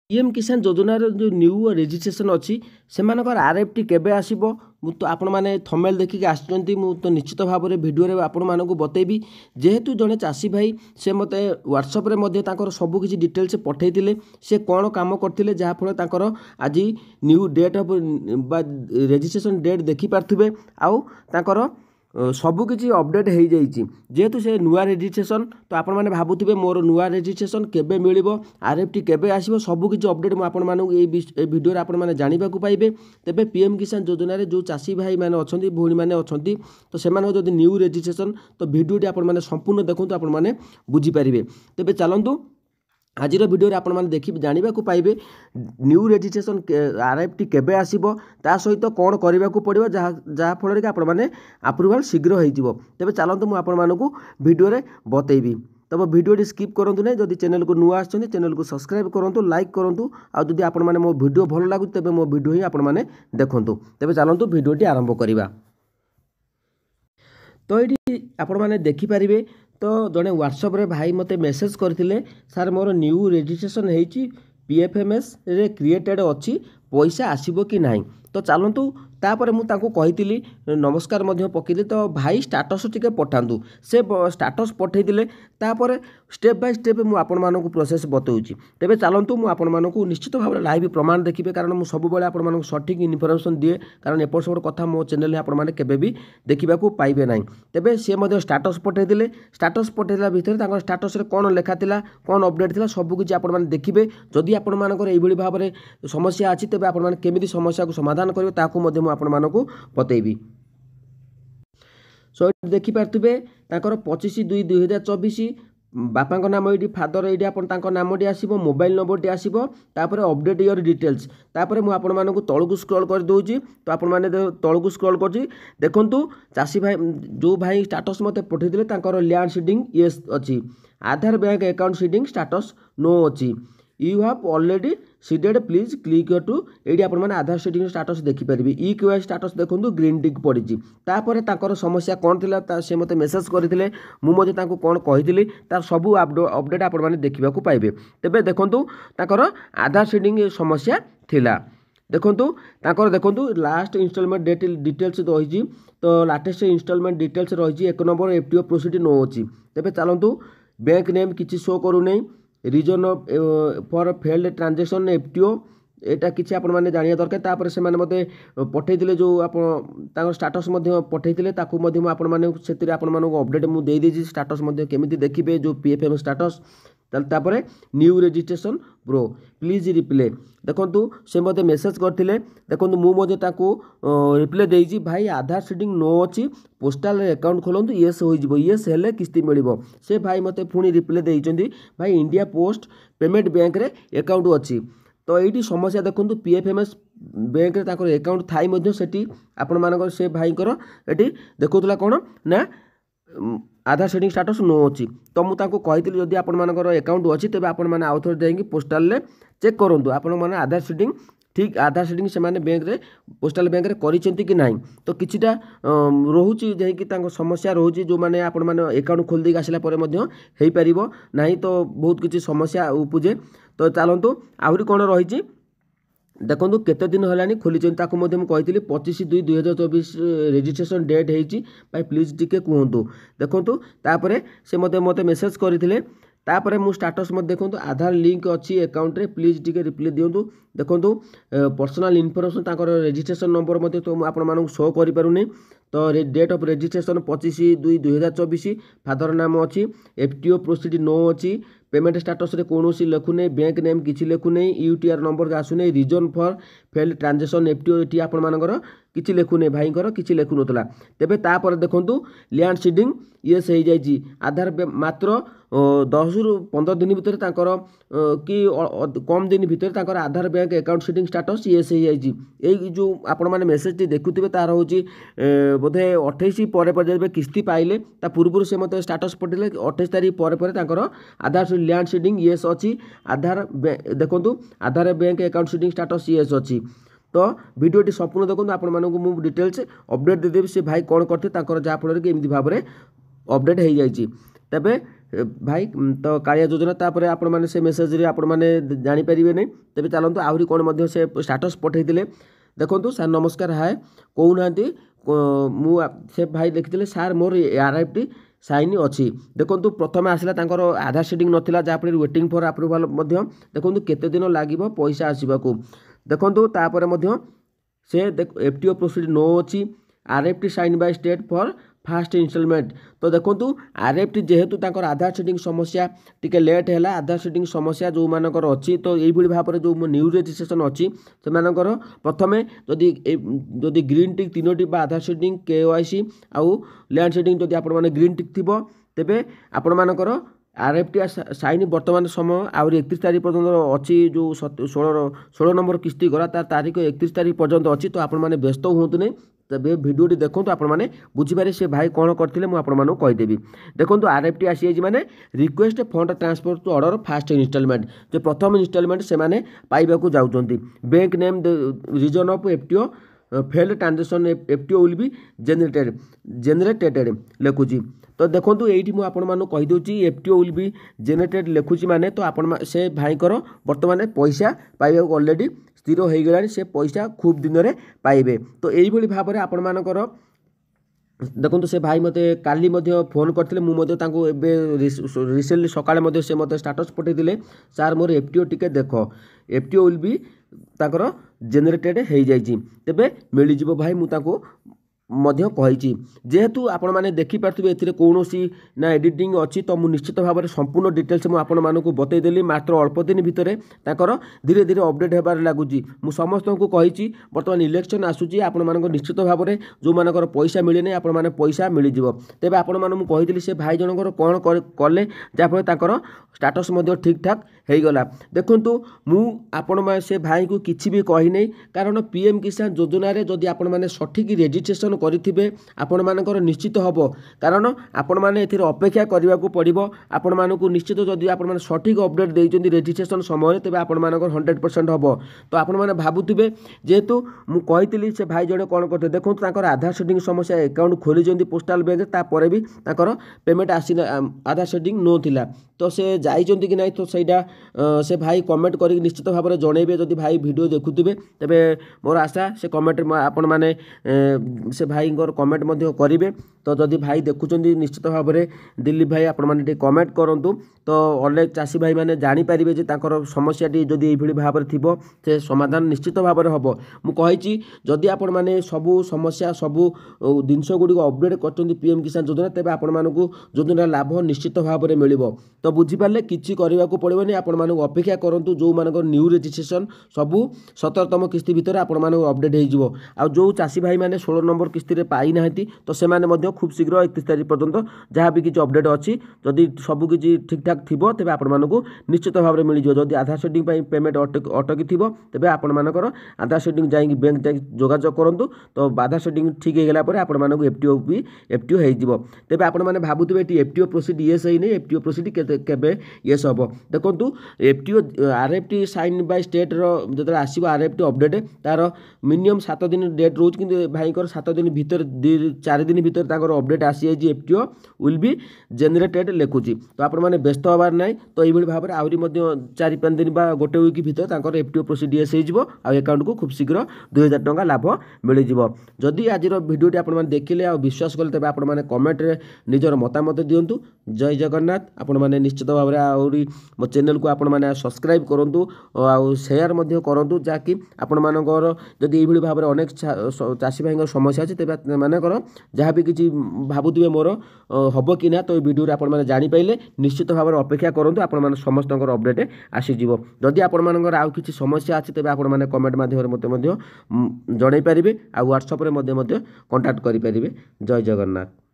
PM किसान योजनार जो न्यू रेजिस्ट्रेशन अच्छी से आरएफटी केबे आसीबो तो आपण मैंने थंबनेल देखिक आसुँच तो निश्चित भाव में भिडियो आपण मानक बतेबी जेहेतु जड़े चाषी भाई से मत व्हाट्सअप सबकि डिटेल्स पठे से कौन काम करते जहाँफल आज new date of registration date देखिपारे आउ सबकि अपडेट हो जाइए जेहेतु से नुआ रेजिस्ट्रेशन तो आपण मैंने भावुवे मोर नुआ रेजिस्ट्रेशन केबे मिलिबो आरएफटी केबे आसीबो सबकि अपडेट मुझे भिडियो आपण मैंने जाना पाइबे। तेबे पीएम किसान योजना जो चाषी भाई मैंने अच्छा भौणी मैंने अच्छा तो से न्यू रेजिस्ट्रेशन तो भिडियोटी आपण मैंने संपूर्ण देखूँ आपण मैंने बुझीपारे। तेबे चलतु आज भिडियो आपण मैंने देखी जाना पाइबे न्यू रेजिस्ट्रेशन आरएफटी केबे आसीबो ता सहित कौन करने को पड़ो जहाँफल कि आपण मैंने अप्रूवाल शीघ्र हो। तेबे चलतु मुझे आपण मानक भिडियो बतेबी। तब भिडियो स्किप करूँ ना जदि चैनल को नुआ आछन चैनल को सब्सक्राइब करूँ लाइक करूँ आदि आपण मैंने मो भिडियो भल लगुच तेबे मो भिडियो ही आपण मैंने देखंतु। तेबे चलतु भिडियोटी आरंभ करिबा। तो ये आपण मैंने देखिपारे तो जड़े व्हाट्सअप रे भाई मते मेसेज करथिले सर मोर न्यू रेजिस्ट्रेशन होईची पीएफएमएस रे क्रिएटेड अच्छी पैसा आसीबो कि नाही। तो चलतु तापर मुझे कही नमस्कार पकईली तो भाई स्टाटस टिके पठातु से स्टाटस पठेदेले तापर स्टेप बाय स्टेप मुझे आपण मानक प्रोसेस बतौची। तेबे चलतु मुझे आपण मानक निश्चित भाव लाइव प्रमाण देखिए कारण मुझे सब आपण मानक सठिक इनफर्मेशन दिए कारण एपट सेपट कथा मो चैनल आपण मैंने केबे भी देखा पाइबे ना। तेबे सी स्टाटस पठेदेले स्टाटस पठेला भितर स्टाटस कौन लेखा थिला कौन अपडेट थिला सबकि आपण मैंने देखिए जदि आपण मानकर एभली भाव में समस्या अच्छी तेबे आपण मैंने केमिति समस्या को समाधान करेंगे ताकू मध्य मु आपण मानक बतेबी। सो देखिपारे 25/2/2024 बापा नाम ये फादर ये नामटी आसो मोबाइल नंबरटी आसो तापर अपडेट योर डिटेल्स तापर मुझे आपण मानक तलू स्क्रॉल कर दूची तो आपण मैंने तलू स्क्रॉल कर देखु चाषी भाई जो भाई स्टाटस मत पठे लैंड सीडिंग येस अच्छी Aadhaar bank account seeding status no अच्छी you have already seeded please click to ये आप आधार सीडिंग स्टाटस देखिपारे ई क्यूआई स्टाटस देखो ग्रीन टिक पड़ी तापर समस्या कौन थी से मत मेसेज करते मुझे कौन कही तार सब अपडेट आप देखा पाइबे। तेबे देखु आधार सीडिंग समस्या थिला देखु देखु लास्ट इंस्टॉलमेंट डिटेल्स रही तो लाटेस्ट इंस्टॉलमेंट डिटेल्स रही 1 नंबर एफटीओ प्रोसीड नो अच्छी। तेबे चलतु बैंक नेम किसी शो करूनी reason for failed transaction FTO एटा किसी आपण मैंने जानिया दरकार तापर से माने मते पठेइतिले जो आपण स्टाटस मध्य पठेइतिले ताकू मध्य मु आपण माने सेतिरे आपण मानको अपडेट मु देई देछि स्टाटस मध्य केमिति देखिबे जो पीएफएम स्टाटस तापर new registration bro please replay देखु से मते मेसेज करथिले देखु मुझे रिप्ले देइछि भाई आधार सीडिंग नो अच्छी पोस्टाल अकाउंट खोलतु येस हो येस हेले किस्ती मिलिबो से भाई मते पुणी रिप्ले देइछंती भाई इंडिया पोस्ट पेमेंट बैंक रे अकाउंट अच्छी। तो ये समस्या देखो पीएफएमएस बैंक रे अकाउंट थाई सेठी आपण मानकर से भाईकर ये देखौला कौन ना आधार सेटिंग स्टाटस नो अच्छी। तो मुझे कही जदि आपण मानकर अकाउंट अच्छी तेज आपण मैंने आउ थे जाकि पोस्टाल चेक करूँ आपण मैंने आधार सेटिंग ठीक आधार सेटिंग से माने बैंक रे पोस्टाल बैंक रे करिसेंती कि नहीं तो किछिटा रोहुची जेकि समस्या रोहुची जो माने आपण माने अकाउंट खोल देक आसला परे मध्य हेई परिबो नहीं तो बहुत किछि समस्या उपजे। तो चलतु आहुरी कौन रही देखो केते दिन है खोली कही 25/2/2024 रेजिस्ट्रेशन डेट होती भाई प्लीज टिके कहतु देखु तापर से मते मेसेज करते तापर मु स्टाटस मत देखो आधार लिंक अच्छी अकाउंट रे प्लीज टिके रिप्लाई दिंतु देखो पर्सनल इनफॉरमेशन ताकर रेजिस्ट्रेशन नंबर मत तो आपण मानक शो करि पारुनी। तो डेट ऑफ रेजिस्ट्रेशन 25/2/2024 फादर नाम अच्छी एफटीओ प्रोसीड नो अच्छी पेमेंट स्टाटस रे कौन लिखुने बैंक नेम किसी लिखुने यूटीआर नंबर आसुने reason for failed transaction FTO ये आप किसी लिखुने भाईकर किसी लिखु नाला। तेबे तापर देखंतु लैंड सीडिंग येस हो जाइए आधार मात्र 10 ରୁ 15 दिन भितर कि कम दिन भितर Aadhaar bank account seeding status yes हो जाइए। यही जो आपण मैंने मेसेज देखुवे तार हूँ बोधे 28 पर किस्ती पाइले ता पूर्व से मत स्टाटस पठेले 28 तारीख पर आधार लैंड सीडिंग येस अच्छी आधार देखु Aadhaar bank account seeding status yes अच्छी। तो भिडियोटी संपूर्ण देखो आपण मानक मु डिटेल्स अपडेट देदेवी से भाई कौन करते जहाँफल कि एमती भाव में अपडेट हो जाइए। तेबे भाई तो कालिया योजना तापर आपण मैंने से मेसेज आपण मैंने जानीपारे नहीं तेज चलते आहरी कौन से स्टाटस पठे देखो सर नमस्कार हाय कहूना से भाई लिखिले सार मोर RFT साइन अच्छी देखो प्रथम आसला आधार सेटिंग नाला जहाँफल वेटिंग फॉर अप्रूवाल देखो केते दिन लगे पैसा आसवाक देखो तापर से FTO प्रोसीड नो अच्छी RFT sign by state for fast instalment तो देखो RFT जेहेतु आधार सेटिंग समस्या टिके लेट है आधार सेटिंग समस्या जो मानकर अच्छी तो यही भाव में जो न्यू रजिस्ट्रेशन अच्छी से प्रथमे जदि ग्रीन टिक 3टी आधार सेटिंग KYC आउ लैंड सेटिंग जदि आप ग्रीन टिक थी तेबे आपण मानकर RFT साइन वर्तमान समय आहरी 31 तारीख पर्यटन अच्छी जो 16 नंबर किस्ती गला तार तारीख 31 तारीख पर्यटन अच्छी तो आपण मैंने व्यस्त हूँ नहीं तबे भिडियोटी देखो आपने बुझीपारे से भाई कौन करते मुझे कहीदेवी देखो RFT आसी माने request fund transfer to order first installment जो प्रथम इनस्टॉलमेंट से माने पाइबा को जाउछंती bank name reason of FTO failed transaction FTO will be generated लिखुची तो देखो ये मुझे कहीदे FTO विल बी जेनेटेड लिखुची माने तो आपण से भाईकर बर्तमान पैसा पाइबा ऑलरेडी स्थिर हो गला से पैसा खूब दिन में पाइबे तो यही भाव में आपण मानकर देखो से भाई मते काली फोन करते मुझे रिसेंटली सकाळे से मते स्टाटस पठे सार मोर FTO टिके देख FTO विल बी ताकर जेनेटेड हो जाइए तेबे मिल भाई मुझे कही जेहेतु आपण मैंने देखिपे ए कौन ना एडिटिंग अच्छी तो मुझे निश्चित भाव में संपूर्ण डिटेल्स मुझे बतईदेली मात्र अल्प दिन भितर धीरे धीरे अपडेट होबार लगुच मु समस्त को कही बर्तमान इलेक्शन आसूची आपण मानक निश्चित भाव में जो मानकर पैसा मिले नहीं आपण मैंने पैसा मिल तेज आपण मैंने कही से भाई जनकर कौन कले जहाँफल स्टाटस ठीक ठाक हो गला देखु मुझे से भाई को किसी भी कही नहीं कारण PM किसान योजना जदि आपण मैंने सठिक रेजिस्ट्रेशन करेंगे आपण मानकर निश्चित हम कारण आपण मैंने अपेक्षा करने को पड़ो आपण मानक निश्चित जदि आप सठिक अपडेट देते रेजिस्ट्रेशन समय तेज आपण मानकर 100% हम तो आपण मैंने भावुवे जेहेतु मुझे से भाई जड़े कौन करते देखो आधार सेटिंग समस्या अकाउंट खोली पोस्टाल बैंक तापर भी पेमेंट आसी आधार सेटिंग नो थिला तो से जाइए कि नहीं तो सहीटा से भाई कमेंट कर निश्चित भाव में जनइबे जदि भाई वीडियो देखुवे तेरे मोर आशा से कमेंट आपण मैंने से भाई कमेंट करेंगे तो जदि भाई देखुं निश्चित भाव में दिलीप भाई आपण मैंने कमेंट करूँ तो अनेक चाषी भाई मैंने जानीपारे समस्या जदि ये भाव में थी से समाधान निश्चित भाव में हम मुझे जदि आपण मैंने सबू समस्या सबू जिनस गुड़िक अपडेट कर PM किसान योजना तेज आपण मानक योजना लाभ निश्चित भाव में मिल तो बुझीपारे किसी करने को पड़ोनी आपण मानक अपेक्षा करूँ जो मानक न्यू रजिस्ट्रेशन सबू 17तम किस्ती भितर आपण मानक अपडेट हो जो चाषी भाई मैंने 16 नंबर किस्ती पाई ना तो से खूब शीघ्र 31 तारीख पर्यटन जहाँ भी किसी अपडेट अच्छी जदि सबकि ठीक ठाक थी तेज आपण निश्चित भाव में मिल जदि आधार सेटिंग पेमेंट अटकी थी तेज आपण मानकर आधार सेटिंग जाकि बैंक जा जोगाजोग करूँ तो आधार सेटिंग ठीक हो गला आपण मानक FTO भी FTO हो तेज आपण मैंने भावुवे FTO प्रोसीड येस ही नहीं FTO प्रोसीड केबे येस हम देखो FTO RFT sign by state जो आसो RFT अपडेट तार मिनिमम 7 दिन डेट रोज कि भाई 7 दिन भीतर 4 दिन भीतर अपडेट आसी जाइए FTO विल बी जेनेटेड लिखुची तो आपण मैंने व्यस्त हबार ना तो ये भाव में आहरी 4-5 दिन गोटे वीक भीतर FTO प्रोसीड येस हो अकाउंट को खूब शीघ्र 2000 टंका लाभ मिल जदि आज भिडियोटी आप देखिले आ विश्वास कले तेज आपण मैंने कमेंट निजर मतामत दिंतु जय जगन्नाथ आपण मैंने निश्चित भाव में आहरी मो चैनल को आपण मैंने सब्सक्राइब करूँ शेयर करूँ जहाँकि आपण मानकर जदि ये भाव में अनेक चाषी भाई समस्या अच्छी तेज मानकर जहाँ भी किसी भावुवे मोर हम कि ना तो वीडियो आपण मैंने जानीपारे निश्चित भाव में अपेक्षा करूँ आपण मैंने समस्त अपडेट आसीज जदि आपण मानकर आउ किसी समस्या अच्छी तेज आपण मैंने कमेंट माध्यम मत जनई पारे आ व्हाट्सएप कंटाक्ट करेंगे जय जगन्नाथ।